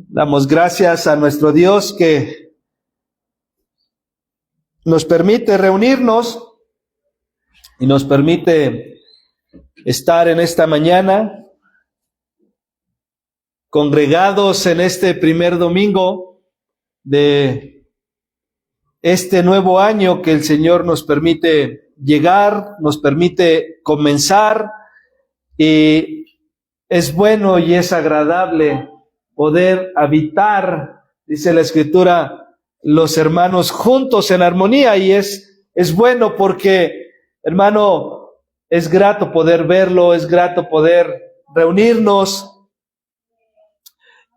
Damos gracias a nuestro Dios que nos permite reunirnos y nos permite estar en esta mañana congregados en este primer domingo de este nuevo año que el Señor nos permite llegar, nos permite comenzar, y es bueno y es agradable poder habitar, dice la Escritura, los hermanos juntos en armonía, y es bueno porque, hermano, es grato poder verlo, es grato poder reunirnos,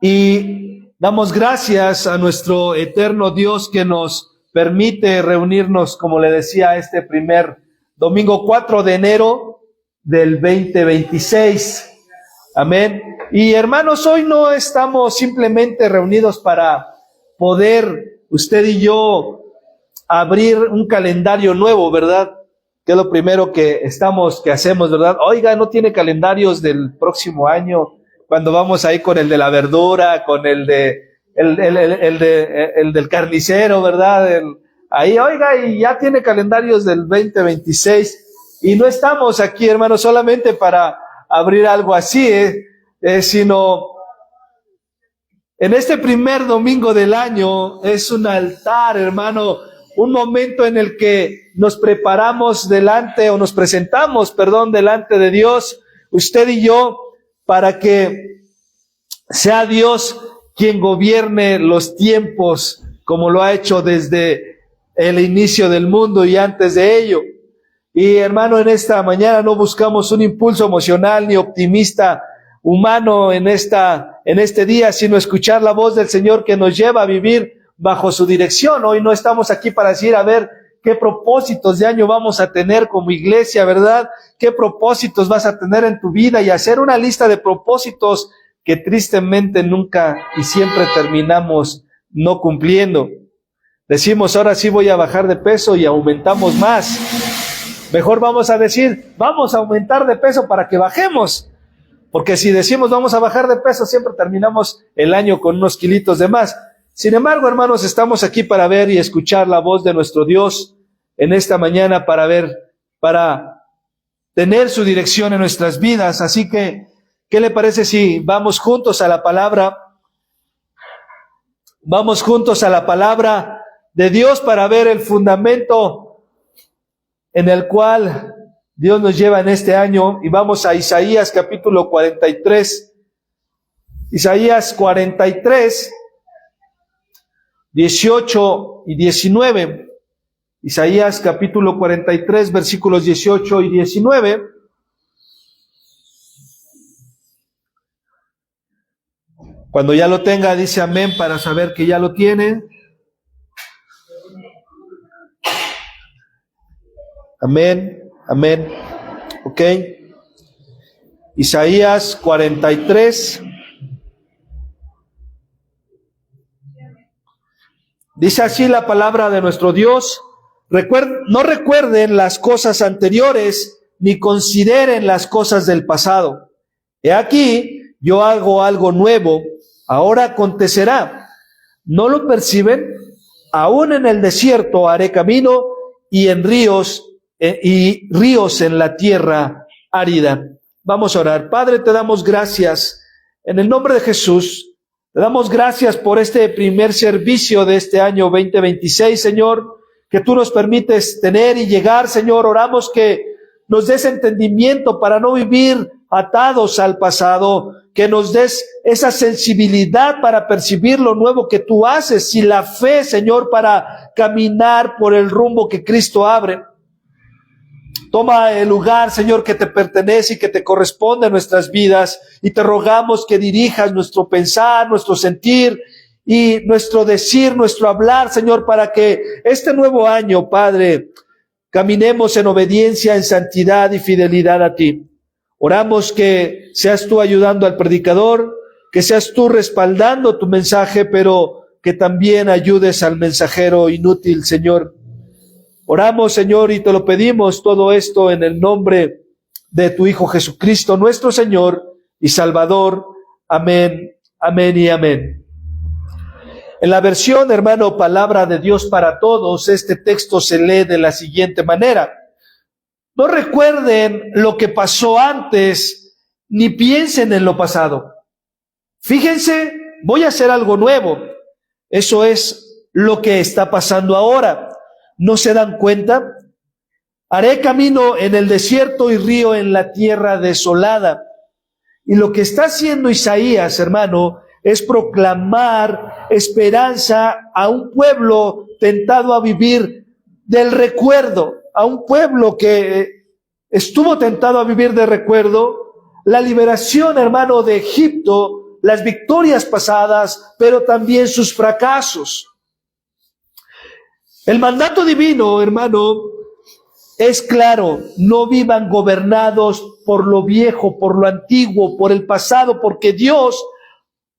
y damos gracias a nuestro eterno Dios que nos permite reunirnos, como le decía, este primer domingo 4 de enero del 2026. Amén. Y hermanos, hoy no estamos simplemente reunidos para poder usted y yo abrir un calendario nuevo, ¿verdad? Que es lo primero que hacemos, ¿verdad? Oiga, ¿no tiene calendarios del próximo año? Cuando vamos ahí con el de la verdura, con el del carnicero, ¿verdad? Ahí, oiga, y ya tiene calendarios del 2026. Y no estamos aquí, hermanos, solamente para abrir algo así, sino en este primer domingo del año es un altar, hermano, un momento en el que nos presentamos delante de Dios, usted y yo, para que sea Dios quien gobierne los tiempos, como lo ha hecho desde el inicio del mundo y antes de ello. Y hermano, en esta mañana no buscamos un impulso emocional ni optimista humano en este día, sino escuchar la voz del Señor que nos lleva a vivir bajo su dirección. Hoy no estamos aquí para decir, a ver, qué propósitos de año vamos a tener como iglesia, ¿verdad? ¿Qué propósitos vas a tener en tu vida? Y hacer una lista de propósitos que tristemente nunca y siempre terminamos no cumpliendo. Decimos, ahora sí voy a bajar de peso y aumentamos más. Mejor vamos a decir, vamos a aumentar de peso para que bajemos. Porque si decimos vamos a bajar de peso, siempre terminamos el año con unos kilitos de más. Sin embargo, hermanos, estamos aquí para ver y escuchar la voz de nuestro Dios en esta mañana, para tener su dirección en nuestras vidas. Así que, ¿qué le parece si vamos juntos a la palabra? Vamos juntos a la palabra de Dios para ver el fundamento en el cual Dios nos lleva en este año, y vamos a Isaías capítulo 43. Isaías 43, 18 y 19. Isaías capítulo 43, versículos 18 y 19. Cuando ya lo tenga, dice amén para saber que ya lo tiene. Amén, amén. Ok. Isaías 43. Dice así la palabra de nuestro Dios: no recuerden las cosas anteriores, ni consideren las cosas del pasado. He aquí, yo hago algo nuevo, ahora acontecerá. ¿No lo perciben? Aún en el desierto haré camino, y ríos en la tierra árida. Vamos a orar. Padre, te damos gracias en el nombre de Jesús. Te damos gracias por este primer servicio de este año 2026, Señor, que tú nos permites tener y llegar, Señor. Oramos que nos des entendimiento para no vivir atados al pasado, que nos des esa sensibilidad para percibir lo nuevo que tú haces, y la fe, Señor, para caminar por el rumbo que Cristo abre. Toma el lugar, Señor, que te pertenece y que te corresponde en nuestras vidas, y te rogamos que dirijas nuestro pensar, nuestro sentir y nuestro decir, nuestro hablar, Señor, para que este nuevo año, Padre, caminemos en obediencia, en santidad y fidelidad a ti. Oramos que seas tú ayudando al predicador, que seas tú respaldando tu mensaje, pero que también ayudes al mensajero inútil, Señor. Oramos, Señor, y te lo pedimos todo esto en el nombre de tu Hijo Jesucristo, nuestro Señor y Salvador. Amén, amén y amén. En la versión, hermano, Palabra de Dios para Todos, este texto se lee de la siguiente manera: no recuerden lo que pasó antes, ni piensen en lo pasado. Fíjense, voy a hacer algo nuevo. Eso es lo que está pasando ahora. ¿No se dan cuenta? Haré camino en el desierto y río en la tierra desolada. Y lo que está haciendo Isaías, hermano, es proclamar esperanza a un pueblo tentado a vivir del recuerdo, a un pueblo que estuvo tentado a vivir de recuerdo, la liberación, hermano, de Egipto, las victorias pasadas, pero también sus fracasos. El mandato divino, hermano, es claro: no vivan gobernados por lo viejo, por lo antiguo, por el pasado, porque Dios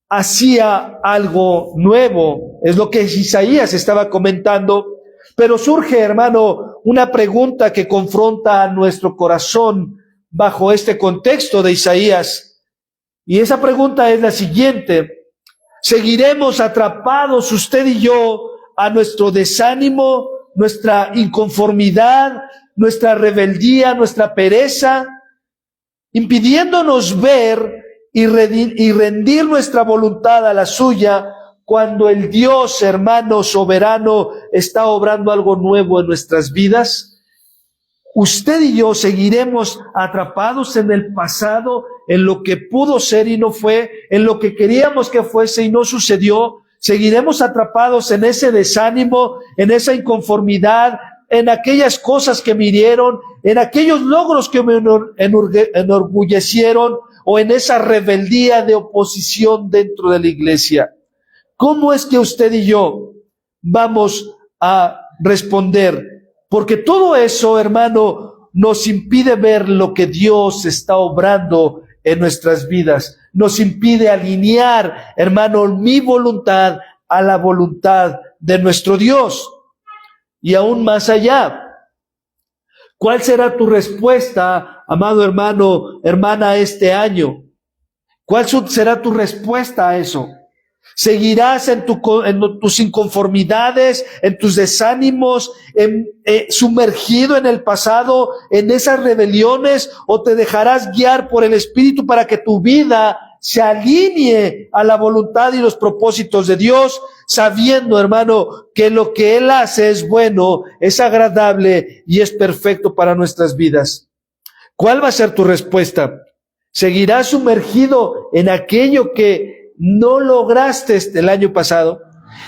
hacía algo nuevo. Es lo que Isaías estaba comentando. Pero surge, hermano, una pregunta que confronta a nuestro corazón bajo este contexto de Isaías. Y esa pregunta es la siguiente: ¿seguiremos atrapados usted y yo a nuestro desánimo, nuestra inconformidad, nuestra rebeldía, nuestra pereza, impidiéndonos ver y rendir nuestra voluntad a la suya, cuando el Dios, hermano soberano, está obrando algo nuevo en nuestras vidas? Usted y yo seguiremos atrapados en el pasado, en lo que pudo ser y no fue, en lo que queríamos que fuese y no sucedió. Seguiremos atrapados en ese desánimo, en esa inconformidad, en aquellas cosas que me hirieron, en aquellos logros que me enorgullecieron, o en esa rebeldía de oposición dentro de la iglesia. ¿Cómo es que usted y yo vamos a responder? Porque todo eso, hermano, nos impide ver lo que Dios está obrando en nuestras vidas. Nos impide alinear, hermano, mi voluntad a la voluntad de nuestro Dios. Y aún más allá, ¿cuál será tu respuesta, amado hermano, hermana, este año? ¿Cuál será tu respuesta a eso? ¿Seguirás en tus inconformidades, en tus desánimos, sumergido en el pasado, en esas rebeliones, o te dejarás guiar por el Espíritu para que tu vida se alinee a la voluntad y los propósitos de Dios, sabiendo, hermano, que lo que Él hace es bueno, es agradable y es perfecto para nuestras vidas? ¿Cuál va a ser tu respuesta? ¿Seguirás sumergido en aquello que no lograste el año pasado,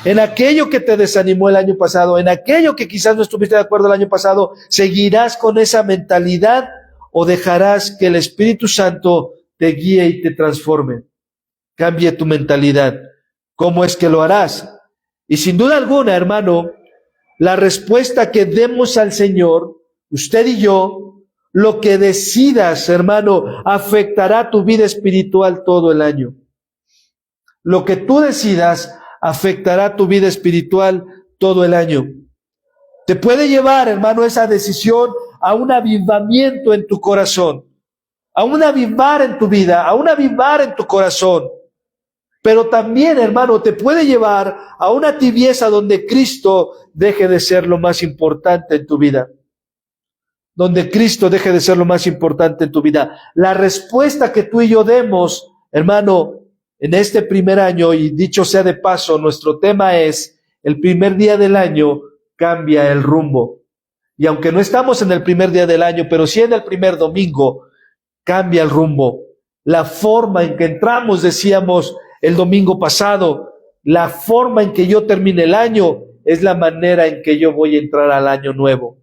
en aquello que te desanimó el año pasado, en aquello que quizás no estuviste de acuerdo el año pasado? ¿Seguirás con esa mentalidad o dejarás que el Espíritu Santo te guíe y te transforme? Cambie tu mentalidad. ¿Cómo es que lo harás? Y sin duda alguna, hermano, la respuesta que demos al Señor, usted y yo, lo que decidas, hermano, afectará tu vida espiritual todo el año. Lo que tú decidas afectará tu vida espiritual todo el año. Te puede llevar, hermano, esa decisión a un avivamiento en tu corazón, a un avivar en tu vida, a un avivar en tu corazón. Pero también, hermano, te puede llevar a una tibieza donde Cristo deje de ser lo más importante en tu vida. Donde Cristo deje de ser lo más importante en tu vida. La respuesta que tú y yo demos, hermano, en este primer año, y dicho sea de paso, nuestro tema es: el primer día del año cambia el rumbo. Y aunque no estamos en el primer día del año, pero sí en el primer domingo, cambia el rumbo. La forma en que entramos, decíamos el domingo pasado, la forma en que yo termine el año es la manera en que yo voy a entrar al año nuevo.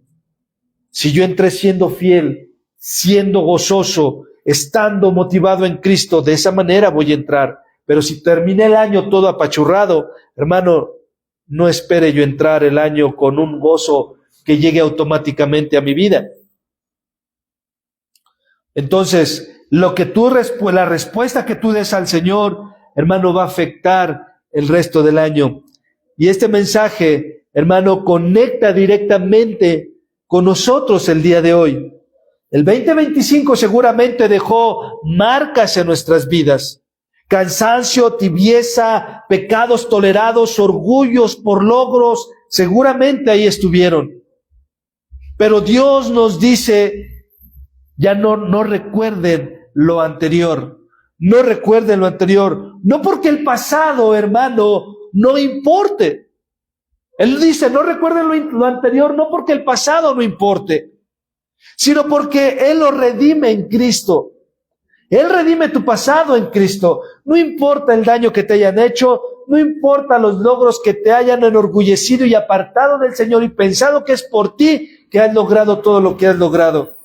Si yo entré siendo fiel, siendo gozoso, estando motivado en Cristo, de esa manera voy a entrar. Pero si terminé el año todo apachurrado, hermano, no espere yo entrar el año con un gozo que llegue automáticamente a mi vida. Entonces, la respuesta que tú des al Señor, hermano, va a afectar el resto del año. Y este mensaje, hermano, conecta directamente con nosotros el día de hoy. El 2025 seguramente dejó marcas en nuestras vidas. cansancio, tibieza, pecados tolerados, orgullos por logros, seguramente ahí estuvieron. Pero Dios nos dice, ya no recuerden lo anterior. No recuerden lo anterior. No porque el pasado, hermano, no importe. Él dice, no recuerden lo anterior, no porque el pasado no importe, sino porque Él lo redime en Cristo. Él redime tu pasado en Cristo. No importa el daño que te hayan hecho, no importa los logros que te hayan enorgullecido y apartado del Señor y pensado que es por ti que has logrado todo lo que has logrado.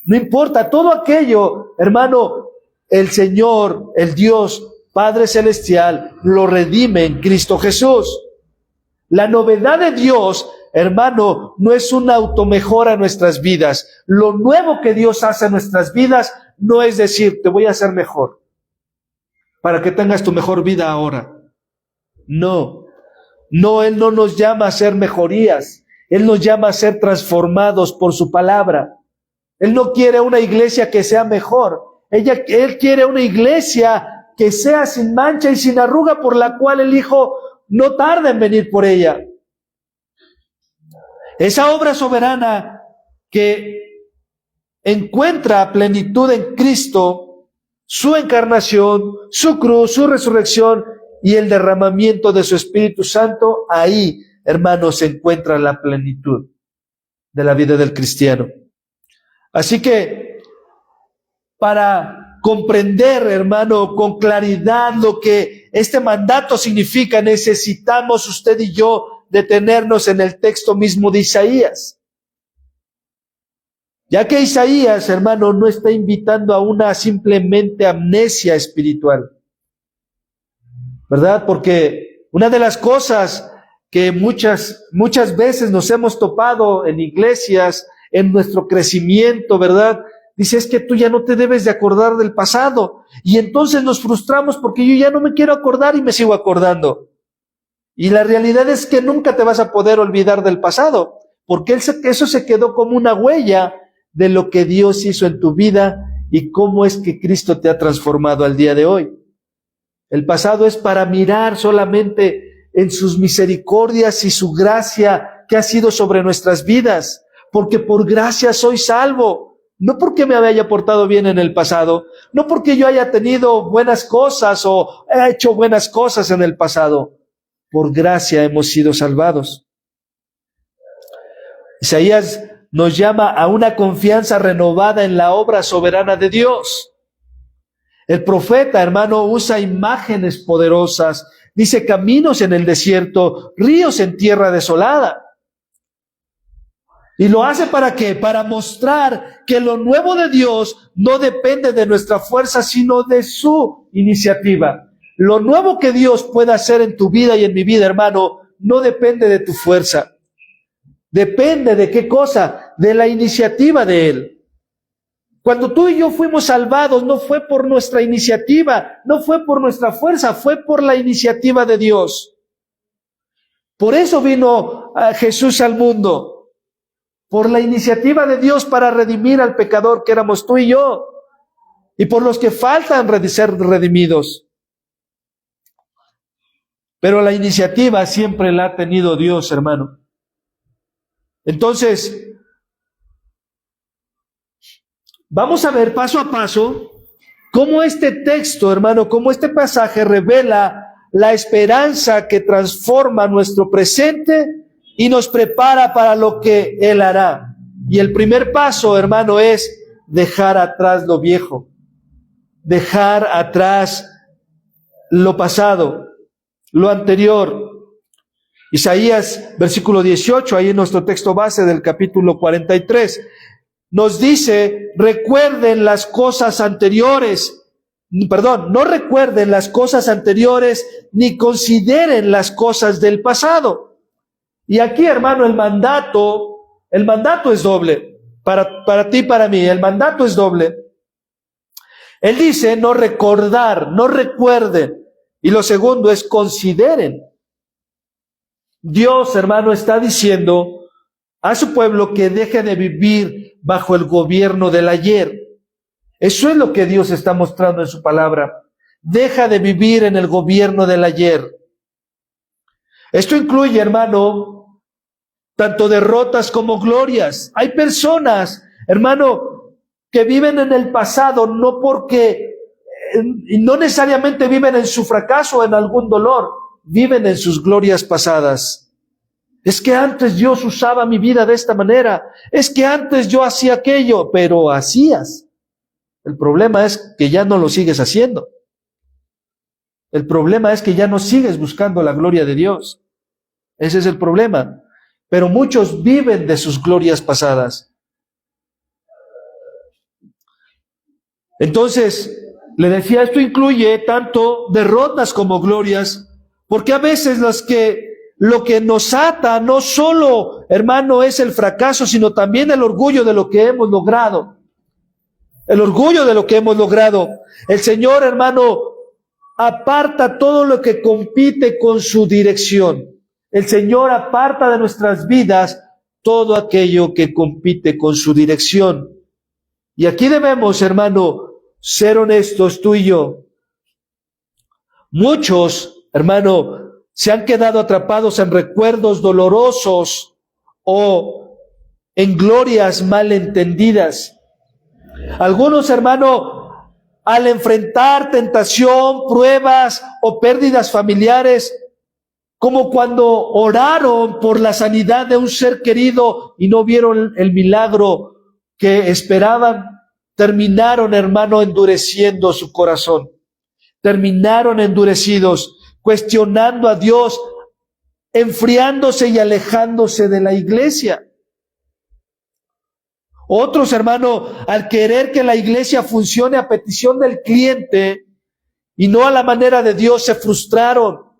No importa, todo aquello, hermano, el Señor, el Dios, Padre Celestial, lo redime en Cristo Jesús. La novedad de Dios, hermano, no es una automejora en nuestras vidas. Lo nuevo que Dios hace en nuestras vidas no es decir, te voy a hacer mejor para que tengas tu mejor vida ahora. No, Él no nos llama a ser mejorías. Él nos llama a ser transformados por su palabra. Él no quiere una iglesia que sea mejor. Él quiere una iglesia que sea sin mancha y sin arruga, por la cual el Hijo no tarda en venir por ella. Esa obra soberana que encuentra plenitud en Cristo, su encarnación, su cruz, su resurrección y el derramamiento de su Espíritu Santo, ahí, hermanos, se encuentra la plenitud de la vida del cristiano. Así que, para comprender, hermano, con claridad lo que este mandato significa, necesitamos usted y yo detenernos en el texto mismo de Isaías. Ya que Isaías, hermano, no está invitando a una simplemente amnesia espiritual, ¿verdad? Porque una de las cosas que muchas veces nos hemos topado en iglesias, en nuestro crecimiento, ¿verdad? Dice, es que tú ya no te debes de acordar del pasado. Y entonces nos frustramos porque yo ya no me quiero acordar y me sigo acordando. Y la realidad es que nunca te vas a poder olvidar del pasado, porque eso se quedó como una huella de lo que Dios hizo en tu vida y cómo es que Cristo te ha transformado al día de hoy. El pasado es para mirar solamente en sus misericordias y su gracia que ha sido sobre nuestras vidas, porque por gracia soy salvo, no porque me haya portado bien en el pasado, no porque yo haya tenido buenas cosas o he hecho buenas cosas en el pasado, por gracia hemos sido salvados. Isaías nos llama a una confianza renovada en la obra soberana de Dios. El profeta, hermano, usa imágenes poderosas. Dice, caminos en el desierto, ríos en tierra desolada. ¿Y lo hace para qué? Para mostrar que lo nuevo de Dios no depende de nuestra fuerza, sino de su iniciativa. Lo nuevo que Dios pueda hacer en tu vida y en mi vida, hermano, no depende de tu fuerza. Depende de qué cosa, de la iniciativa de Él. Cuando tú y yo fuimos salvados, no fue por nuestra iniciativa, no fue por nuestra fuerza, fue por la iniciativa de Dios. Por eso vino Jesús al mundo, por la iniciativa de Dios para redimir al pecador que éramos tú y yo, y por los que faltan ser redimidos. Pero la iniciativa siempre la ha tenido Dios, hermano. Entonces, vamos a ver paso a paso cómo este texto, hermano, cómo este pasaje revela la esperanza que transforma nuestro presente y nos prepara para lo que Él hará. Y el primer paso, hermano, es dejar atrás lo viejo, dejar atrás lo pasado, lo anterior. Isaías, versículo 18, ahí en nuestro texto base del capítulo 43, nos dice, recuerden las cosas anteriores, no recuerden las cosas anteriores, ni consideren las cosas del pasado. Y aquí, hermano, el mandato es doble, para ti y para mí, el mandato es doble. Él dice, no recordar, no recuerden, y lo segundo es consideren. Dios, hermano, está diciendo a su pueblo que deje de vivir bajo el gobierno del ayer. Eso es lo que Dios está mostrando en su palabra. Deja de vivir en el gobierno del ayer. Esto incluye, hermano, tanto derrotas como glorias. Hay personas, hermano, que viven en el pasado no porque, no necesariamente viven en su fracaso o en algún dolor, viven en sus glorias pasadas. Es que antes Dios usaba mi vida de esta manera. Es que antes yo hacía aquello, pero hacías. El problema es que ya no lo sigues haciendo. El problema es que ya no sigues buscando la gloria de Dios. Ese es el problema. Pero muchos viven de sus glorias pasadas. Entonces, le decía, esto incluye tanto derrotas como glorias, porque a veces lo que nos ata no solo, hermano, es el fracaso, sino también el orgullo de lo que hemos logrado. El orgullo de lo que hemos logrado. El Señor, hermano, aparta todo lo que compite con su dirección. El Señor aparta de nuestras vidas todo aquello que compite con su dirección. Y aquí debemos, hermano, ser honestos tú y yo. Muchos, hermano, se han quedado atrapados en recuerdos dolorosos o en glorias malentendidas. Algunos, hermano, al enfrentar tentación, pruebas o pérdidas familiares, como cuando oraron por la sanidad de un ser querido y no vieron el milagro que esperaban, terminaron, hermano, endureciendo su corazón. Terminaron endurecidos, cuestionando a Dios, enfriándose y alejándose de la iglesia. Otros, hermano, al querer que la iglesia funcione a petición del cliente y no a la manera de Dios, se frustraron.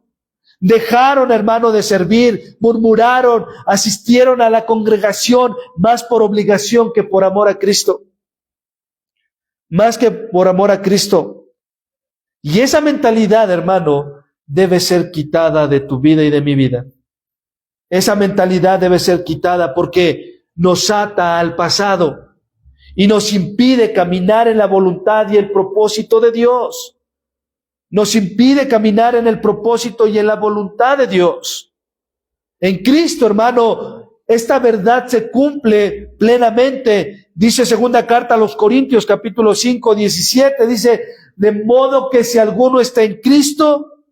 Dejaron, hermano, de servir, murmuraron, asistieron a la congregación más por obligación que por amor a Cristo. Más que por amor a Cristo. Y esa mentalidad, hermano, debe ser quitada de tu vida y de mi vida. Esa mentalidad debe ser quitada porque nos ata al pasado y nos impide caminar en la voluntad y el propósito de Dios. Nos impide caminar en el propósito y en la voluntad de Dios. En Cristo, hermano, esta verdad se cumple plenamente. Dice segunda carta a los Corintios, capítulo 5, 17, dice, de modo que si alguno está en Cristo,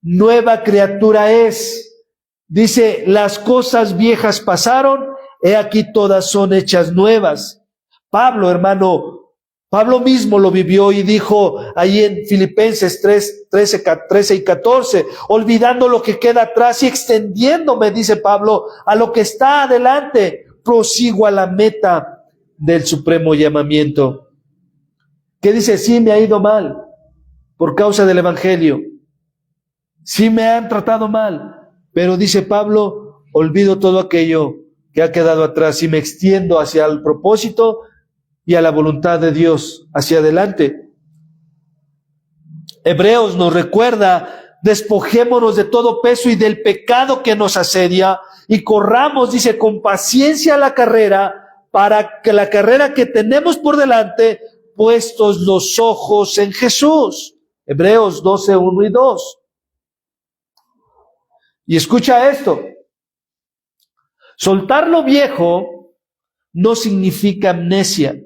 nueva criatura es. Dice, las cosas viejas pasaron, he aquí todas son hechas nuevas. Pablo, hermano, Pablo mismo lo vivió y dijo ahí en Filipenses 13 y 14, olvidando lo que queda atrás y extendiéndome, dice Pablo, a lo que está adelante, prosigo a la meta del supremo llamamiento. ¿Qué dice? Sí, me ha ido mal por causa del evangelio. Sí me han tratado mal. Pero dice Pablo, olvido todo aquello que ha quedado atrás y me extiendo hacia el propósito y a la voluntad de Dios hacia adelante. Hebreos nos recuerda, despojémonos de todo peso y del pecado que nos asedia y corramos, dice, con paciencia la carrera, para que la carrera que tenemos por delante, puestos los ojos en Jesús. Hebreos 12, 1 y 2. Y escucha esto, soltar lo viejo no significa amnesia.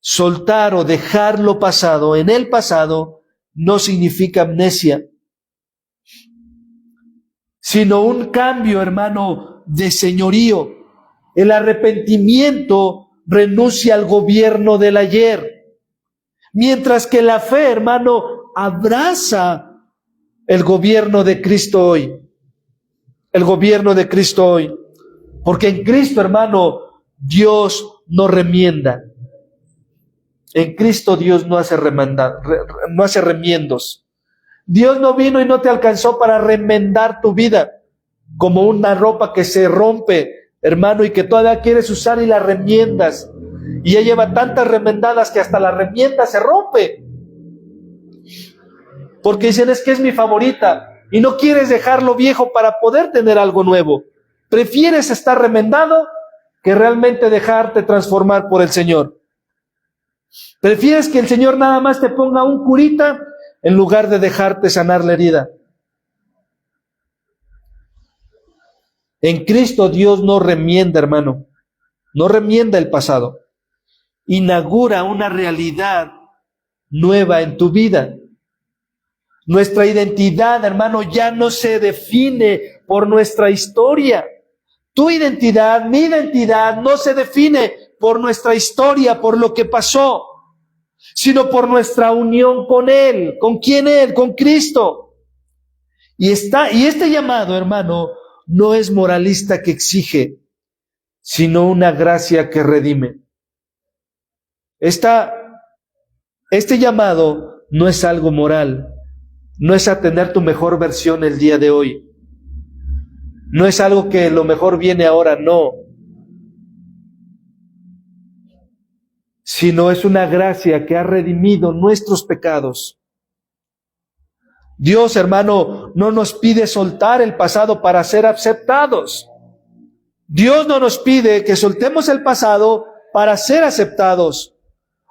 Soltar o dejar lo pasado en el pasado no significa amnesia, sino un cambio, hermano, de señorío. El arrepentimiento renuncia al gobierno del ayer, mientras que la fe, hermano, abraza el gobierno de Cristo hoy. El gobierno de Cristo hoy. Porque en Cristo, hermano, Dios no remienda. En Cristo Dios no hace remiendos. Dios no vino y no te alcanzó para remendar tu vida como una ropa que se rompe, hermano, y que todavía quieres usar y la remiendas. Y ya lleva tantas remendadas que hasta la remienda se rompe. Porque dicen, es que es mi favorita. Y no quieres dejarlo viejo para poder tener algo nuevo. Prefieres estar remendado que realmente dejarte transformar por el Señor. Prefieres que el Señor nada más te ponga un curita en lugar de dejarte sanar la herida. En Cristo Dios no remienda, hermano, no remienda el pasado. Inaugura una realidad nueva en tu vida. Nuestra identidad, hermano, ya no se define por nuestra historia. Tu identidad, mi identidad, no se define por nuestra historia, por lo que pasó, sino por nuestra unión con Él. ¿Con quién Él? Con Cristo. Y este llamado, hermano, no es moralista que exige, sino una gracia que redime. Este llamado no es algo moral, no es a tener tu mejor versión el día de hoy, no es algo que lo mejor viene ahora, no, sino es una gracia que ha redimido nuestros pecados. Dios, hermano, no nos pide soltar el pasado para ser aceptados. Dios no nos pide que soltemos el pasado para ser aceptados.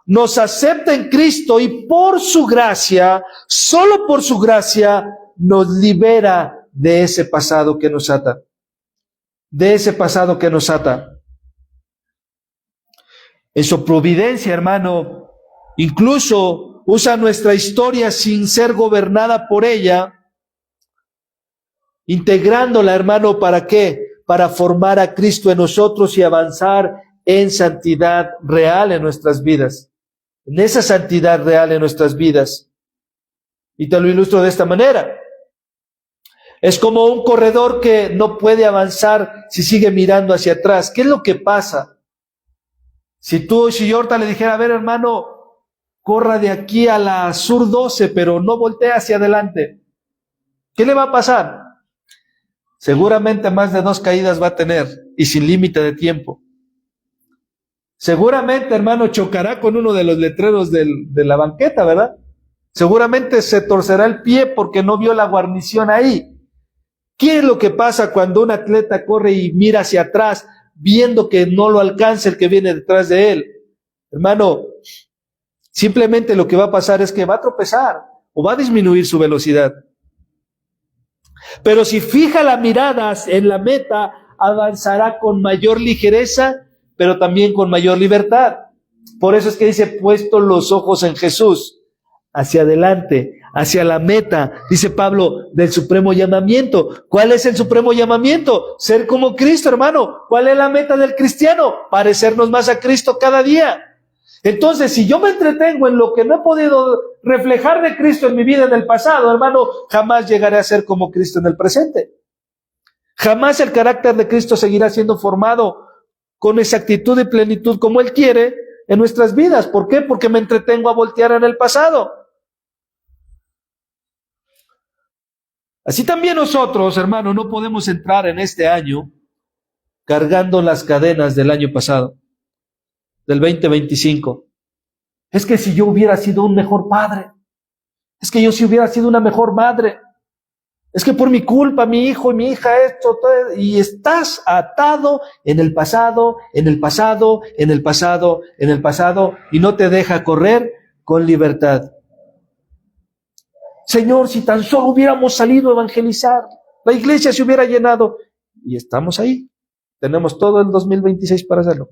Nos acepta en Cristo y por su gracia, solo por su gracia, nos libera de ese pasado que nos ata. De ese pasado que nos ata. En su providencia, hermano, incluso usa nuestra historia sin ser gobernada por ella, integrándola, hermano, ¿para qué? Para formar a Cristo en nosotros y avanzar en santidad real en nuestras vidas. En esa santidad real en nuestras vidas. Y te lo ilustro de esta manera. Es como un corredor que no puede avanzar si sigue mirando hacia atrás. ¿Qué es lo que pasa? Si yo ahorita le dijera, a ver, hermano, corra de aquí a la sur 12, pero no voltea hacia adelante, ¿qué le va a pasar? Seguramente más de 2 caídas va a tener y sin límite de tiempo. Seguramente, hermano, chocará con uno de los letreros de la banqueta, ¿verdad? Seguramente se torcerá el pie porque no vio la guarnición ahí. ¿Qué es lo que pasa cuando un atleta corre y mira hacia atrás, viendo que no lo alcanza el que viene detrás de él? Hermano, simplemente lo que va a pasar es que va a tropezar o va a disminuir su velocidad. Pero si fija la mirada en la meta, avanzará con mayor ligereza, pero también con mayor libertad. Por eso es que dice, puesto los ojos en Jesús, hacia adelante, hacia la meta, dice Pablo, del supremo llamamiento. ¿Cuál es el supremo llamamiento? Ser como Cristo, hermano. ¿Cuál es la meta del cristiano? Parecernos más a Cristo cada día. Entonces, si yo me entretengo en lo que no he podido reflejar de Cristo en mi vida en el pasado, hermano, jamás llegaré a ser como Cristo en el presente. Jamás el carácter de Cristo seguirá siendo formado con exactitud y plenitud como Él quiere en nuestras vidas. ¿Por qué? Porque me entretengo a voltear en el pasado. Así también nosotros, hermano, no podemos entrar en este año cargando las cadenas del año pasado, del 2025. Es que si yo hubiera sido un mejor padre, es que yo si hubiera sido una mejor madre, es que por mi culpa, mi hijo y mi hija, esto, todo, y estás atado en el pasado, en el pasado, en el pasado, en el pasado, y no te deja correr con libertad. Señor, si tan solo hubiéramos salido a evangelizar, la iglesia se hubiera llenado, y estamos ahí. Tenemos todo el 2026 para hacerlo.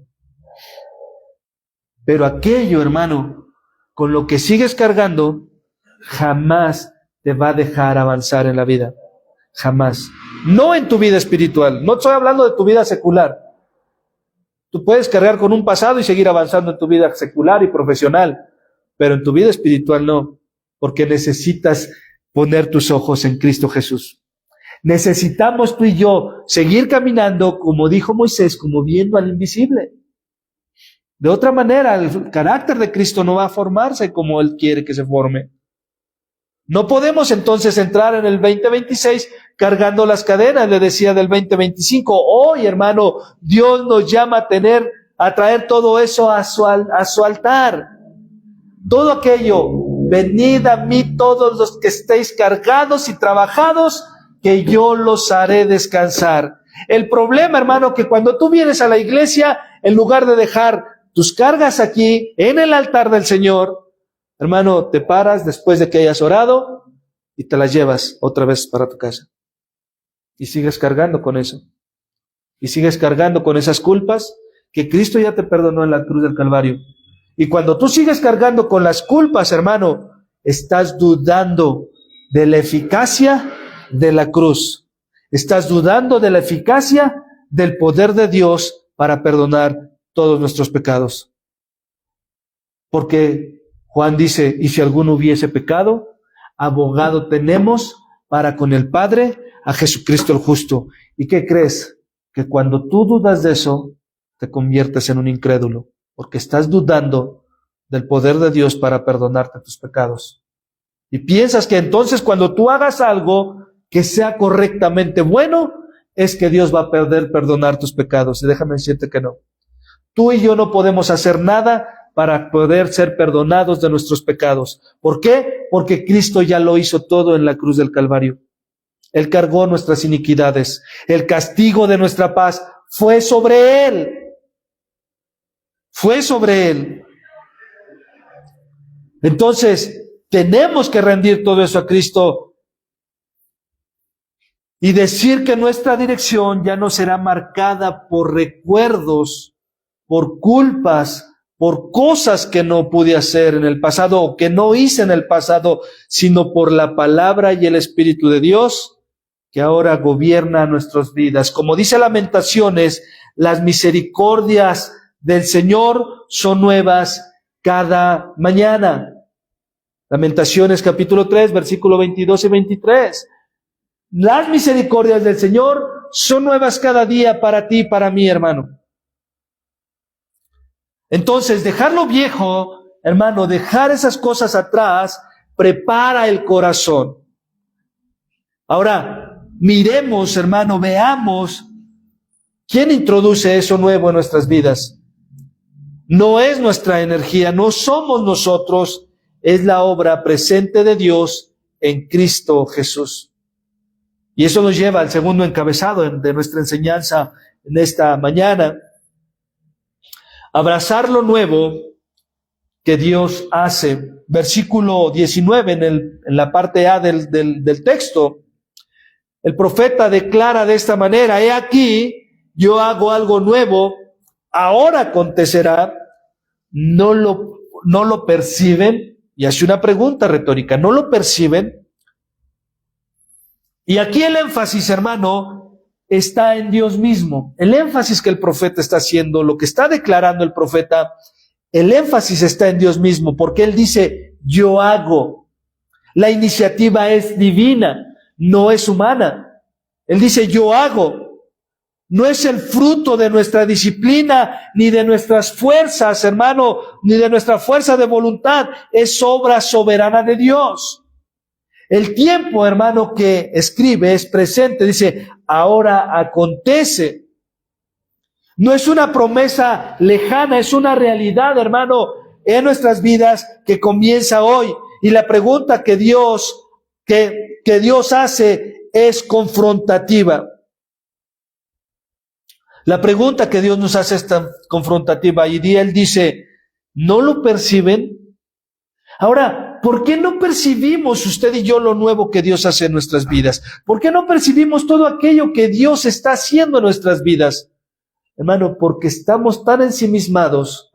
Pero aquello, hermano, con lo que sigues cargando, jamás te va a dejar avanzar en la vida. Jamás. No en tu vida espiritual. No estoy hablando de tu vida secular. Tú puedes cargar con un pasado y seguir avanzando en tu vida secular y profesional, pero en tu vida espiritual no, porque necesitas poner tus ojos en Cristo Jesús. Necesitamos tú y yo seguir caminando, como dijo Moisés, como viendo al invisible. De otra manera, el carácter de Cristo no va a formarse como Él quiere que se forme. No podemos entonces entrar en el 2026 cargando las cadenas, le decía, del 2025. Hoy, hermano, Dios nos llama a traer todo eso a su altar. Todo aquello, venid a mí todos los que estéis cargados y trabajados, que yo los haré descansar. El problema, hermano, que cuando tú vienes a la iglesia, en lugar de dejar tus cargas aquí, en el altar del Señor, hermano, te paras después de que hayas orado y te las llevas otra vez para tu casa. Y sigues cargando con eso. Y sigues cargando con esas culpas que Cristo ya te perdonó en la cruz del Calvario. Y cuando tú sigues cargando con las culpas, hermano, estás dudando de la eficacia de la cruz. Estás dudando de la eficacia del poder de Dios para perdonar todos nuestros pecados. Porque Juan dice, y si alguno hubiese pecado, abogado tenemos para con el Padre a Jesucristo el justo. ¿Y qué crees? Que cuando tú dudas de eso, te conviertes en un incrédulo, porque estás dudando del poder de Dios para perdonarte tus pecados. Y piensas que entonces cuando tú hagas algo que sea correctamente bueno, es que Dios va a poder perdonar tus pecados. Y déjame decirte que no. Tú y yo no podemos hacer nada para poder ser perdonados de nuestros pecados. ¿Por qué? Porque Cristo ya lo hizo todo en la cruz del Calvario. Él cargó nuestras iniquidades. El castigo de nuestra paz fue sobre Él. Fue sobre Él. Entonces, tenemos que rendir todo eso a Cristo y decir que nuestra dirección ya no será marcada por recuerdos, por culpas, por cosas que no pude hacer en el pasado o que no hice en el pasado, sino por la palabra y el Espíritu de Dios que ahora gobierna nuestras vidas. Como dice Lamentaciones, las misericordias del Señor son nuevas cada mañana. Lamentaciones capítulo 3, versículo 22 y 23. Las misericordias del Señor son nuevas cada día para ti y para mí, hermano. Entonces, dejar lo viejo, hermano, dejar esas cosas atrás, prepara el corazón. Ahora, miremos, hermano, veamos quién introduce eso nuevo en nuestras vidas. No es nuestra energía, no somos nosotros, es la obra presente de Dios en Cristo Jesús. Y eso nos lleva al segundo encabezado de nuestra enseñanza en esta mañana. Abrazar lo nuevo que Dios hace. Versículo 19 en la parte A del texto. El profeta declara de esta manera: he aquí, yo hago algo nuevo, ahora acontecerá. ¿No lo perciben? Y hace una pregunta retórica, ¿no lo perciben? Y aquí el énfasis, hermano, está en Dios mismo. El énfasis que el profeta está haciendo, lo que está declarando el profeta, el énfasis está en Dios mismo, porque él dice, yo hago. La iniciativa es divina, no es humana. Él dice, yo hago. No es el fruto de nuestra disciplina, ni de nuestras fuerzas, hermano, ni de nuestra fuerza de voluntad. Es obra soberana de Dios. El tiempo, hermano, que escribe es presente. Dice, ahora acontece. No es una promesa lejana, es una realidad, hermano, en nuestras vidas que comienza hoy. Y la pregunta que Dios hace es confrontativa. La pregunta que Dios nos hace es tan confrontativa y Él dice, ¿no lo perciben? Ahora, ¿por qué no percibimos usted y yo lo nuevo que Dios hace en nuestras vidas? ¿Por qué no percibimos todo aquello que Dios está haciendo en nuestras vidas? Hermano, porque estamos tan ensimismados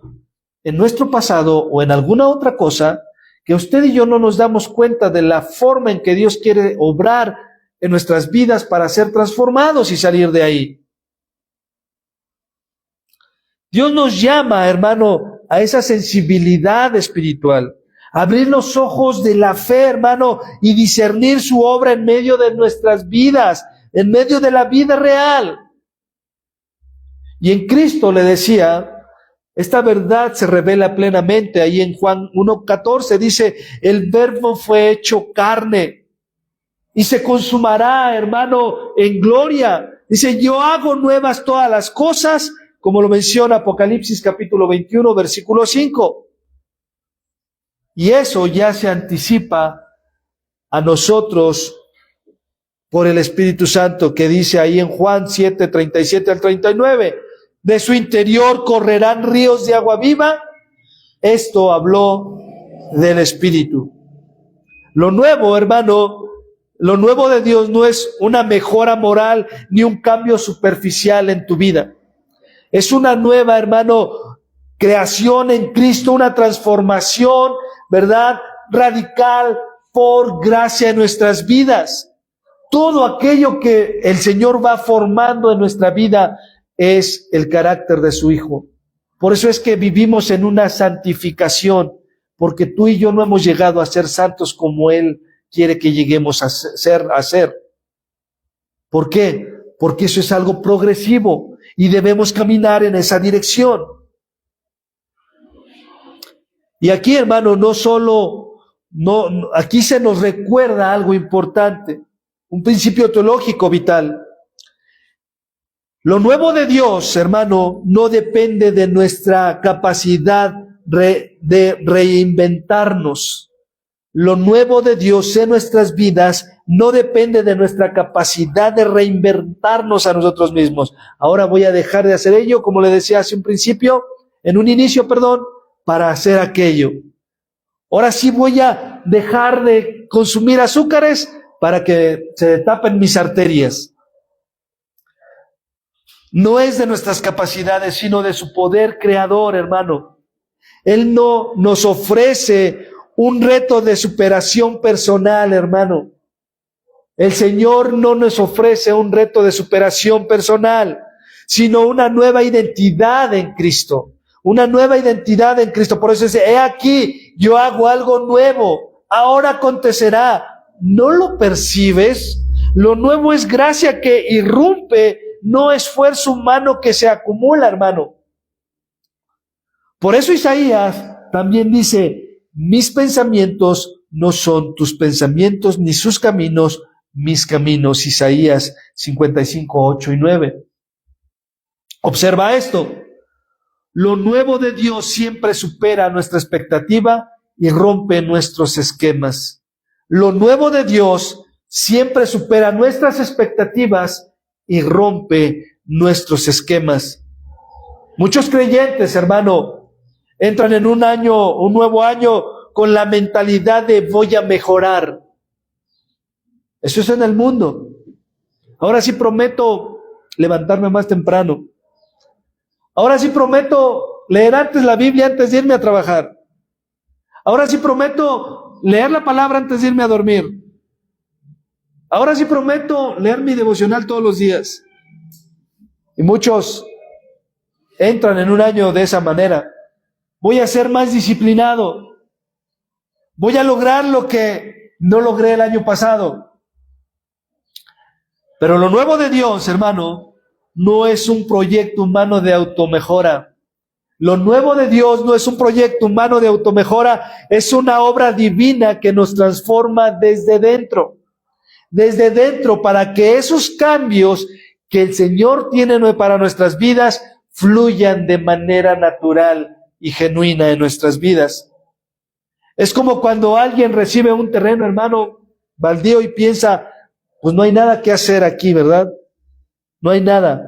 en nuestro pasado o en alguna otra cosa que usted y yo no nos damos cuenta de la forma en que Dios quiere obrar en nuestras vidas para ser transformados y salir de ahí. Dios nos llama, hermano, a esa sensibilidad espiritual, abrir los ojos de la fe, hermano, y discernir su obra en medio de nuestras vidas, en medio de la vida real. Y en Cristo, le decía, esta verdad se revela plenamente. Ahí en Juan 1:14 dice, el Verbo fue hecho carne y se consumará, hermano, en gloria. Dice, yo hago nuevas todas las cosas, como lo menciona Apocalipsis capítulo 21, versículo 5. Y eso ya se anticipa a nosotros por el Espíritu Santo, que dice ahí en Juan 7, 37 al 39, de su interior correrán ríos de agua viva. Esto habló del Espíritu. Lo nuevo, hermano, lo nuevo de Dios no es una mejora moral ni un cambio superficial en tu vida. Es una nueva, hermano, creación en Cristo, una transformación, ¿verdad?, radical por gracia en nuestras vidas. Todo aquello que el Señor va formando en nuestra vida es el carácter de su Hijo. Por eso es que vivimos en una santificación, porque tú y yo no hemos llegado a ser santos como Él quiere que lleguemos a ser. ¿Por qué? Porque eso es algo progresivo y debemos caminar en esa dirección. Y aquí, hermano, aquí se nos recuerda algo importante, un principio teológico vital. Lo nuevo de Dios, hermano, no depende de nuestra capacidad de reinventarnos. Lo nuevo de Dios en nuestras vidas no depende de nuestra capacidad de reinventarnos a nosotros mismos. Ahora voy a dejar de hacer ello, como le decía en un inicio, para hacer aquello. Ahora sí voy a dejar de consumir azúcares para que se tapen mis arterias. No es de nuestras capacidades, sino de su poder creador, hermano. Él no nos ofrece un reto de superación personal, hermano. El Señor no nos ofrece un reto de superación personal, sino una nueva identidad en Cristo. Una nueva identidad en Cristo. Por eso dice, he aquí, yo hago algo nuevo. Ahora acontecerá. ¿No lo percibes? Lo nuevo es gracia que irrumpe, no esfuerzo humano que se acumula, hermano. Por eso Isaías también dice, mis pensamientos no son tus pensamientos, ni sus caminos mis caminos. Isaías 55, 8 y 9. Observa esto. Lo nuevo de Dios siempre supera nuestra expectativa y rompe nuestros esquemas. Lo nuevo de Dios siempre supera nuestras expectativas y rompe nuestros esquemas. Muchos creyentes, hermano, entran en un nuevo año con la mentalidad de voy a mejorar. Eso es en el mundo. Ahora sí prometo levantarme más temprano. Ahora sí prometo leer antes la Biblia antes de irme a trabajar. Ahora sí prometo leer la palabra antes de irme a dormir. Ahora sí prometo leer mi devocional todos los días. Y muchos entran en un año de esa manera. Voy a ser más disciplinado. Voy a lograr lo que no logré el año pasado. Pero lo nuevo de Dios, hermano, no es un proyecto humano de automejora. Lo nuevo de Dios no es un proyecto humano de automejora, es una obra divina que nos transforma desde dentro. Desde dentro, para que esos cambios que el Señor tiene para nuestras vidas fluyan de manera natural y genuina en nuestras vidas. Es como cuando alguien recibe un terreno, hermano, baldío y piensa, pues no hay nada que hacer aquí, ¿verdad? No hay nada.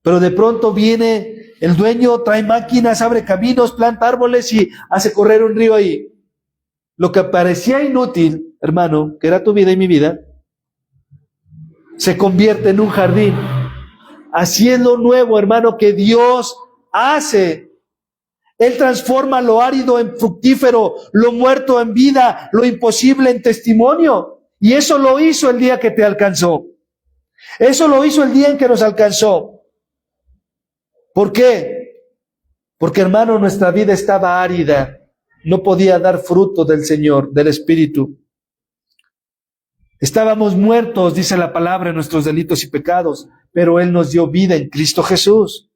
Pero de pronto viene el dueño, trae máquinas, abre caminos, planta árboles y hace correr un río ahí. Lo que parecía inútil, hermano, que era tu vida y mi vida, se convierte en un jardín. Así es lo nuevo, hermano, que Dios hace. Él transforma lo árido en fructífero, lo muerto en vida, lo imposible en testimonio. Y eso lo hizo el día que te alcanzó. Eso lo hizo el día en que nos alcanzó. ¿Por qué? Porque, hermano, nuestra vida estaba árida. No podía dar fruto del Señor, del Espíritu. Estábamos muertos, dice la palabra, en nuestros delitos y pecados, pero Él nos dio vida en Cristo Jesús.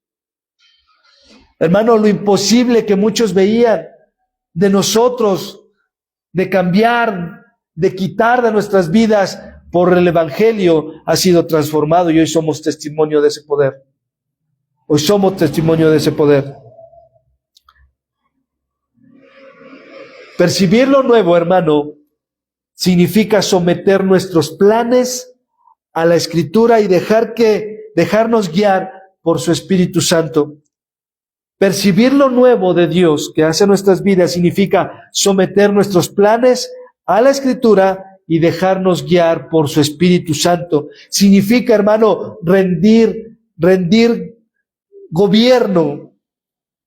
Hermano, lo imposible que muchos veían de nosotros, de cambiar, de quitar de nuestras vidas por el Evangelio, ha sido transformado y hoy somos testimonio de ese poder. Hoy somos testimonio de ese poder. Percibir lo nuevo, hermano, significa someter nuestros planes a la Escritura y dejarnos guiar por su Espíritu Santo. Percibir lo nuevo de Dios que hace nuestras vidas significa someter nuestros planes a la Escritura y dejarnos guiar por su Espíritu Santo. Significa, hermano, rendir gobierno,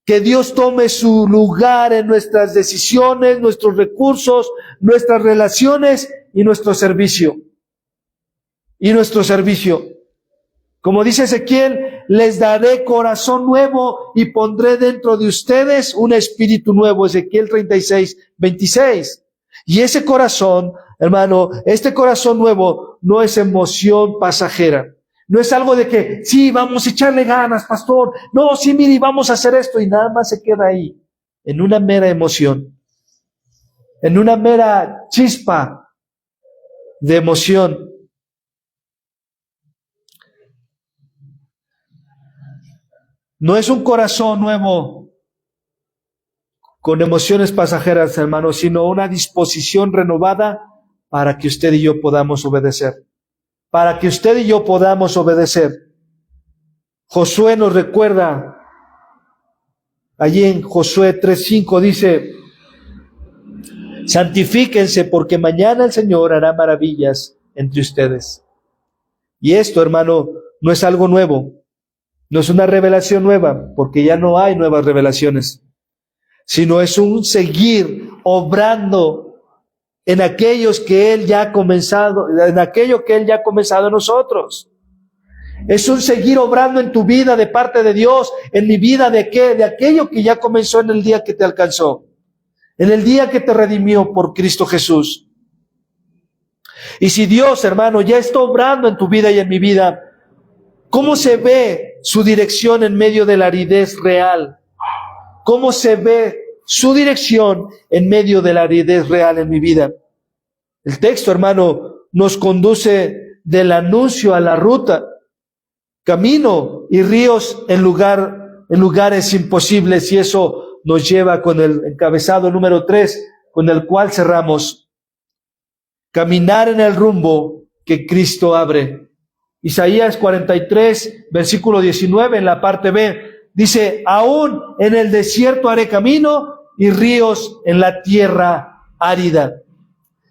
que Dios tome su lugar en nuestras decisiones, nuestros recursos, nuestras relaciones y nuestro servicio. Como dice Ezequiel, les daré corazón nuevo y pondré dentro de ustedes un espíritu nuevo. Ezequiel 36:26. Y ese corazón, hermano, este corazón nuevo no es emoción pasajera. No es algo de que, sí, vamos a echarle ganas, pastor. No, sí, mire, vamos a hacer esto y nada más se queda ahí, en una mera emoción, en una mera chispa de emoción. No es un corazón nuevo con emociones pasajeras, hermanos, sino una disposición renovada para que usted y yo podamos obedecer. Para que usted y yo podamos obedecer. Josué nos recuerda, allí en Josué 3:5 dice, santifíquense porque mañana el Señor hará maravillas entre ustedes. Y esto, hermano, no es algo nuevo. No es una revelación nueva, porque ya no hay nuevas revelaciones, sino es un seguir obrando en aquellos que Él ya ha comenzado, en aquello que Él ya ha comenzado en nosotros. Es un seguir obrando en tu vida de parte de Dios, en mi vida de aquello que ya comenzó en el día que te alcanzó, en el día que te redimió por Cristo Jesús. Y si Dios, hermano, ya está obrando en tu vida y en mi vida, ¿cómo se ve su dirección en medio de la aridez real? ¿Cómo se ve su dirección en medio de la aridez real en mi vida? El texto, hermano, nos conduce del anuncio a la ruta, camino y ríos en lugares imposibles, y eso nos lleva con el encabezado número 3, con el cual cerramos. Caminar en el rumbo que Cristo abre. Isaías 43, versículo 19, en la parte B, dice, aún en el desierto haré camino y ríos en la tierra árida.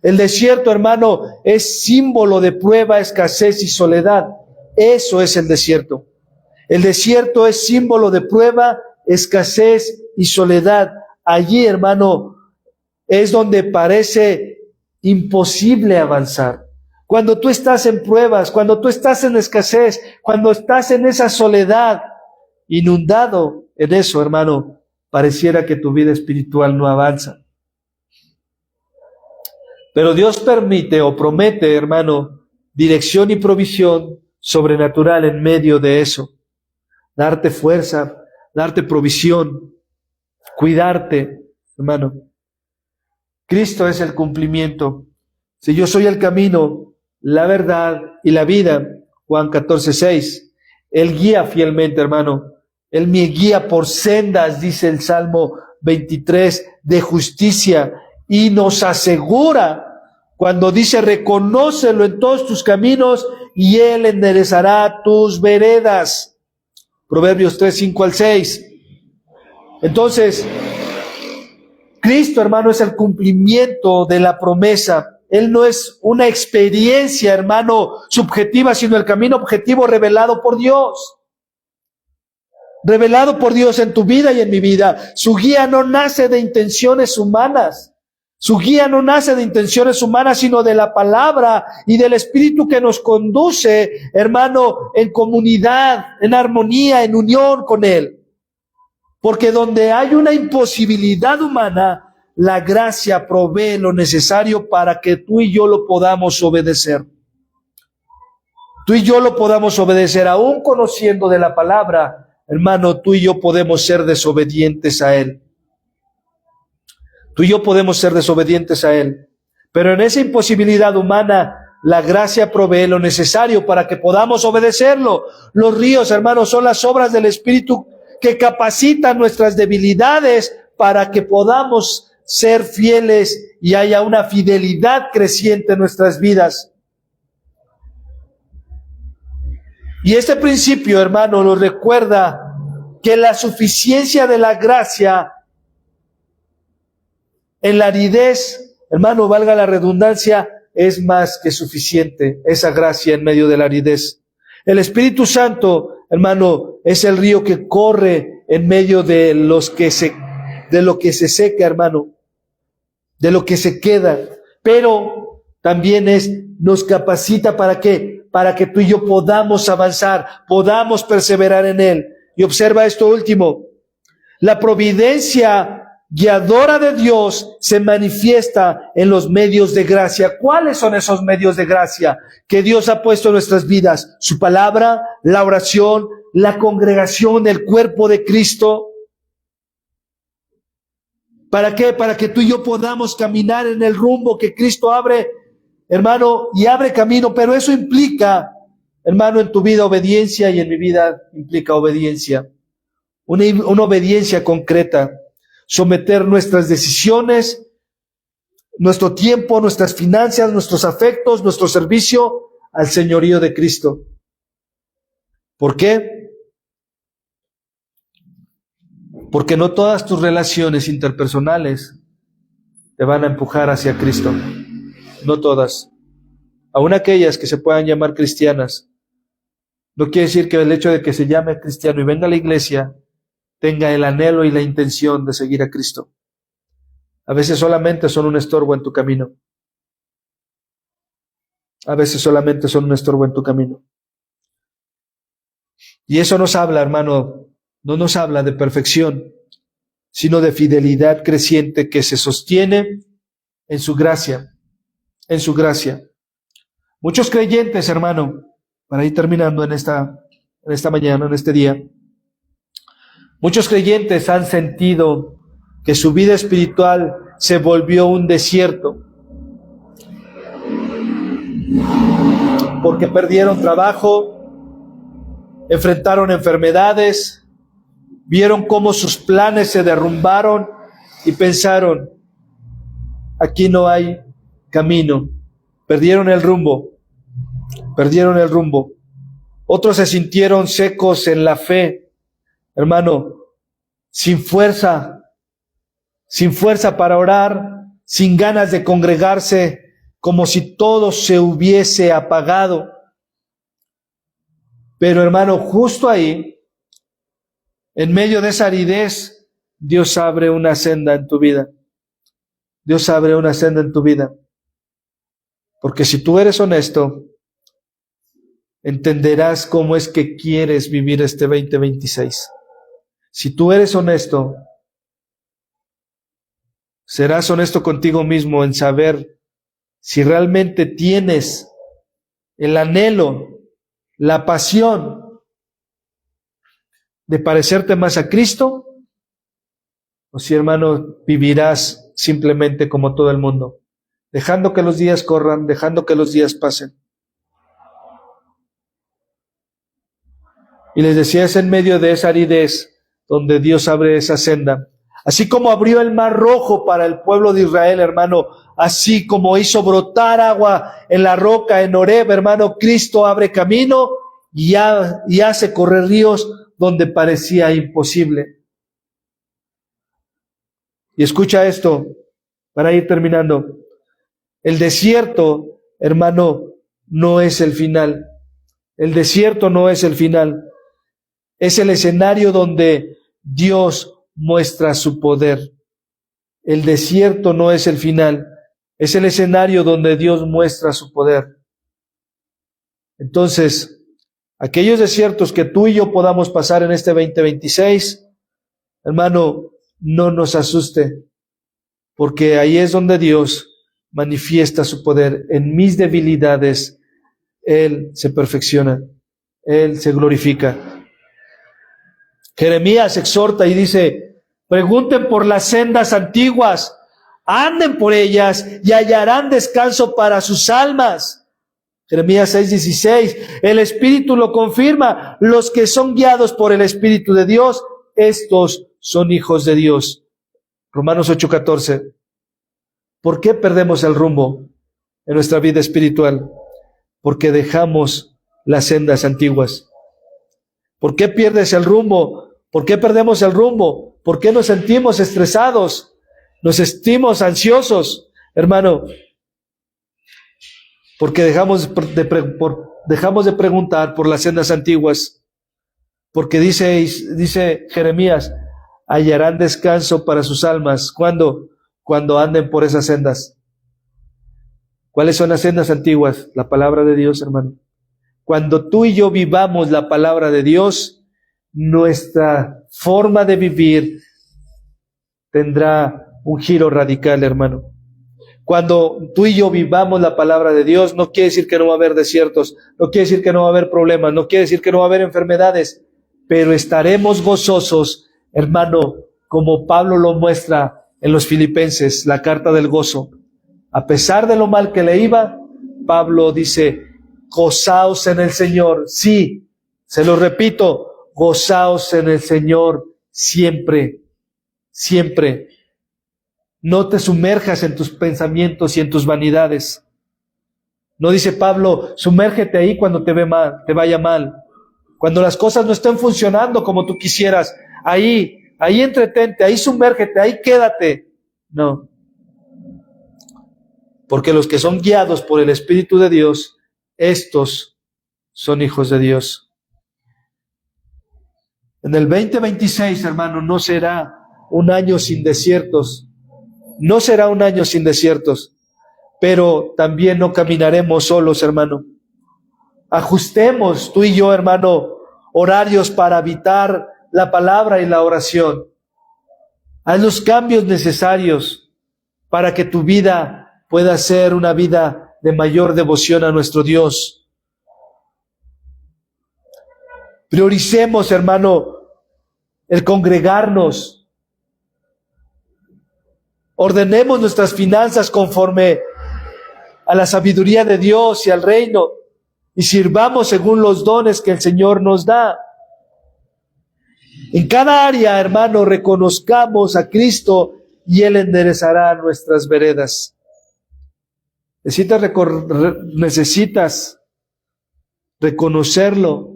El desierto, hermano, es símbolo de prueba, escasez y soledad. Eso es el desierto. El desierto es símbolo de prueba, escasez y soledad. Allí, hermano, es donde parece imposible avanzar. Cuando tú estás en pruebas, cuando tú estás en escasez, cuando estás en esa soledad, inundado en eso, hermano, pareciera que tu vida espiritual no avanza. Pero Dios permite o promete, hermano, dirección y provisión sobrenatural en medio de eso. Darte fuerza, darte provisión, cuidarte, hermano. Cristo es el cumplimiento. Si yo soy el camino, la verdad y la vida, Juan 14:6. Él guía fielmente, hermano. Él me guía por sendas, dice el Salmo 23, de justicia, y nos asegura cuando dice, reconócelo en todos tus caminos y Él enderezará tus veredas. Proverbios 3:5-6. Entonces, Cristo, hermano, es el cumplimiento de la promesa. Él no es una experiencia, hermano, subjetiva, sino el camino objetivo revelado por Dios. Revelado por Dios en tu vida y en mi vida. Su guía no nace de intenciones humanas. Su guía no nace de intenciones humanas, sino de la palabra y del Espíritu que nos conduce, hermano, en comunidad, en armonía, en unión con Él. Porque donde hay una imposibilidad humana, la gracia provee lo necesario para que tú y yo lo podamos obedecer. Tú y yo lo podamos obedecer, aún conociendo de la palabra, hermano, tú y yo podemos ser desobedientes a Él. Tú y yo podemos ser desobedientes a Él. Pero en esa imposibilidad humana, la gracia provee lo necesario para que podamos obedecerlo. Los ríos, hermanos, son las obras del Espíritu que capacitan nuestras debilidades para que podamos ser fieles y haya una fidelidad creciente en nuestras vidas. Y este principio, hermano, lo recuerda que la suficiencia de la gracia en la aridez, hermano, valga la redundancia, es más que suficiente esa gracia en medio de la aridez. El Espíritu Santo, hermano, es el río que corre en medio de lo que se seca, hermano, de lo que se queda. Pero también nos capacita ¿para qué? Para que tú y yo podamos avanzar, podamos perseverar en Él. Y observa esto último. La providencia guiadora de Dios se manifiesta en los medios de gracia. ¿Cuáles son esos medios de gracia que Dios ha puesto en nuestras vidas? Su palabra, la oración, la congregación, el cuerpo de Cristo. ¿Para qué? Para que tú y yo podamos caminar en el rumbo que Cristo abre, hermano, y abre camino. Pero eso implica, hermano, en tu vida obediencia, y en mi vida implica obediencia. Una obediencia concreta. Someter nuestras decisiones, nuestro tiempo, nuestras finanzas, nuestros afectos, nuestro servicio al señorío de Cristo. ¿Por qué? Porque no todas tus relaciones interpersonales te van a empujar hacia Cristo. No todas. Aún aquellas que se puedan llamar cristianas. No quiere decir que el hecho de que se llame cristiano y venga a la iglesia tenga el anhelo y la intención de seguir a Cristo. A veces solamente son un estorbo en tu camino. A veces solamente son un estorbo en tu camino. Y eso nos habla, hermano, no nos habla de perfección, sino de fidelidad creciente que se sostiene en su gracia, en su gracia. Muchos creyentes, hermano, para ir terminando en esta mañana, en este día, muchos creyentes han sentido que su vida espiritual se volvió un desierto porque perdieron trabajo, enfrentaron enfermedades, vieron cómo sus planes se derrumbaron y pensaron, aquí no hay camino. Perdieron el rumbo. Otros se sintieron secos en la fe, hermano, sin fuerza para orar, sin ganas de congregarse, como si todo se hubiese apagado. Pero, hermano, justo ahí, en medio de esa aridez, Dios abre una senda en tu vida. Dios abre una senda en tu vida. Porque si tú eres honesto, entenderás cómo es que quieres vivir este 2026. Si tú eres honesto, serás honesto contigo mismo en saber si realmente tienes el anhelo, la pasión de parecerte más a Cristo, o si, hermano, vivirás simplemente como todo el mundo, dejando que los días corran, dejando que los días pasen. Y les decía, es en medio de esa aridez donde Dios abre esa senda. Así como abrió el Mar Rojo para el pueblo de Israel, hermano, así como hizo brotar agua en la roca en Horeb, hermano, Cristo abre camino y hace correr ríos donde parecía imposible. Y escucha esto, para ir terminando. El desierto, hermano, no es el final. El desierto no es el final. Es el escenario donde Dios muestra su poder. El desierto no es el final. Es el escenario donde Dios muestra su poder. Entonces, aquellos desiertos que tú y yo podamos pasar en este 2026, hermano, no nos asuste, porque ahí es donde Dios manifiesta su poder. En mis debilidades, Él se perfecciona, Él se glorifica. Jeremías exhorta y dice, pregunten por las sendas antiguas, anden por ellas y hallarán descanso para sus almas. Jeremías 6:16, el Espíritu lo confirma, los que son guiados por el Espíritu de Dios, estos son hijos de Dios. Romanos 8:14. ¿Por qué perdemos el rumbo en nuestra vida espiritual? Porque dejamos las sendas antiguas. ¿Por qué pierdes el rumbo? ¿Por qué perdemos el rumbo? ¿Por qué nos sentimos estresados? ¿Nos sentimos ansiosos? Hermano, porque dejamos de preguntar por las sendas antiguas. Porque dice Jeremías, hallarán descanso para sus almas. ¿Cuándo? Cuando anden por esas sendas. ¿Cuáles son las sendas antiguas? La palabra de Dios, hermano. Cuando tú y yo vivamos la palabra de Dios, nuestra forma de vivir tendrá un giro radical, hermano. Cuando tú y yo vivamos la palabra de Dios, no quiere decir que no va a haber desiertos, no quiere decir que no va a haber problemas, no quiere decir que no va a haber enfermedades, pero estaremos gozosos, hermano, como Pablo lo muestra en los Filipenses, la carta del gozo. A pesar de lo mal que le iba, Pablo dice, gozaos en el Señor. Sí, se lo repito, gozaos en el Señor siempre, siempre. No te sumerjas en tus pensamientos y en tus vanidades. No dice Pablo, sumérgete ahí cuando te vaya mal. Cuando las cosas no estén funcionando como tú quisieras, ahí entretente, ahí sumérgete, ahí quédate. No. Porque los que son guiados por el Espíritu de Dios, estos son hijos de Dios. En el 2026, hermano, no será un año sin desiertos. No será un año sin desiertos, pero también no caminaremos solos, hermano. Ajustemos tú y yo, hermano, horarios para habitar la palabra y la oración. Haz los cambios necesarios para que tu vida pueda ser una vida de mayor devoción a nuestro Dios. Prioricemos, hermano, el congregarnos. Ordenemos nuestras finanzas conforme a la sabiduría de Dios y al reino, y sirvamos según los dones que el Señor nos da. En cada área, hermano, reconozcamos a Cristo y Él enderezará nuestras veredas. Necesitas reconocerlo.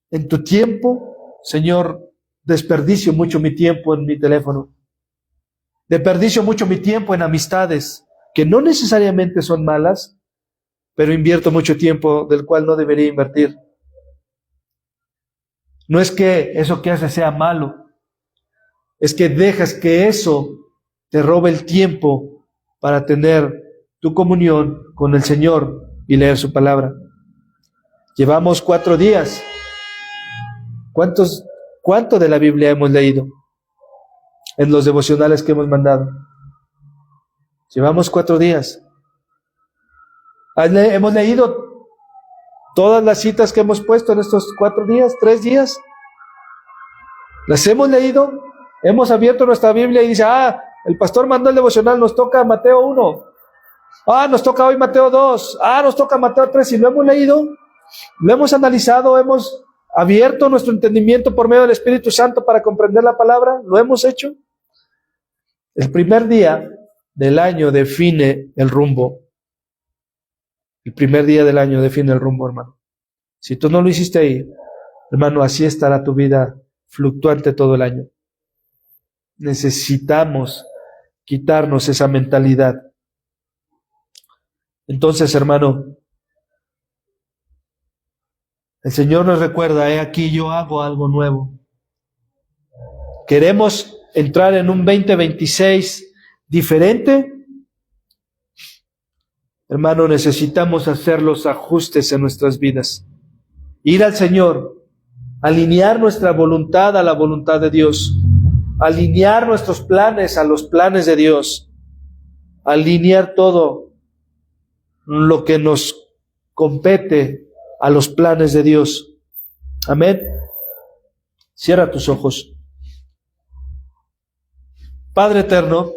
En tu tiempo, Señor, desperdicio mucho mi tiempo en mi teléfono. Desperdicio mucho mi tiempo en amistades, que no necesariamente son malas, pero invierto mucho tiempo del cual no debería invertir. No es que eso que haces sea malo, es que dejas que eso te robe el tiempo para tener tu comunión con el Señor y leer su palabra. Llevamos 4 días. ¿Cuánto de la Biblia hemos leído en los devocionales que hemos mandado? Llevamos 4 días. Hemos leído todas las citas que hemos puesto en estos 4 días, 3 días. Las hemos leído. Hemos abierto nuestra Biblia y dice, el pastor mandó el devocional, nos toca Mateo 1. Nos toca hoy Mateo 2. Nos toca Mateo 3. Y lo hemos leído, lo hemos analizado, hemos abierto nuestro entendimiento por medio del Espíritu Santo para comprender la palabra. ¿Lo hemos hecho? El primer día del año define el rumbo. El primer día del año define el rumbo, hermano. Si tú no lo hiciste ahí, hermano, así estará tu vida fluctuante todo el año. Necesitamos quitarnos esa mentalidad. Entonces, hermano, el Señor nos recuerda, aquí yo hago algo nuevo. Queremos entrar en un 2026 diferente. Hermano, necesitamos hacer los ajustes en nuestras vidas. Ir al Señor, alinear nuestra voluntad a la voluntad de Dios, alinear nuestros planes a los planes de Dios, alinear todo lo que nos compete a los planes de Dios. Amén. Cierra tus ojos. Padre eterno,